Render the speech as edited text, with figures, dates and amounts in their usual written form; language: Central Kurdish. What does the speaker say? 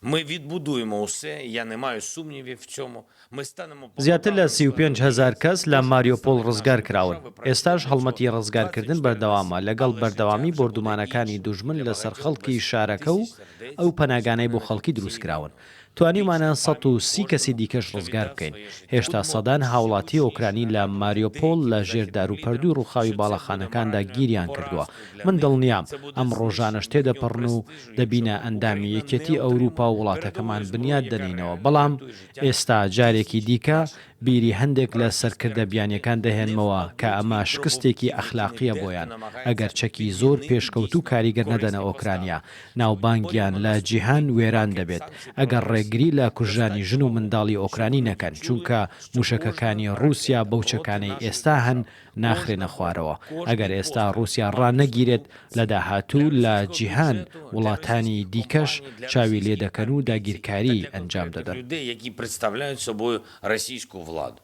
Ми відбудуємо усе, я не маю сумнівів в цьому. Ми станемо زیاتر لە 35,000 کەس لە ماریۆپۆل ڕزگار کراون. ئێستاش ئێستاش هەڵمەتی ڕزگارکردن بەردەوامە لەگەڵ بەردەوامی بردومانەکانی دوژمن لەسەر خەڵکی شارەکە و ئەو پەناگانەی بۆ خەڵکی دروستکراون. توانیمانە 130 کەسی دیکەش ڕزگار بکەین. هێشتا سەدان هاوڵاتی ئۆکرانی لە ماریۆپۆل لە ژێردار و پەردوو ڕووخاوی باڵەخانەکاندا گیریان کردووە. من دڵنیام ئەم ڕۆژانەش تێدەپەڕن و دەبینە ئەندامی یەکێتی ئەوروپا و وڵاتەکەمان بنیاد دەنینەوە. بەڵام ئێستا جارێکی دیکە بیری هەندێک لە سەرکردە بیانیەکان دەهێنمەوە کە ئەمە شکستێکی ئەخلاقیە بۆیان ئەگەر چەکی زۆر پێشکەوت و کاریگەر نەدەنە ئۆکرانیا ناوبانگیان لە جیهان وێران دەبێت ئەگەر ڕێگری لە کوژانی ژن و منداڵی ئۆکرانی نەکەن چونکە موشەکەکانی رووسیا بەوچەکانەی ئێستا هەن ناخرێنە خوارەوە ئەگەر ئێستا رووسیا ڕانەگیرێت لە داهاتوو لە جیهان وڵاتانی دیکەش چاوی لێ دەکەن و داگیرکاری ئەنجام دەدەن. людей, які представляють собою російську владу.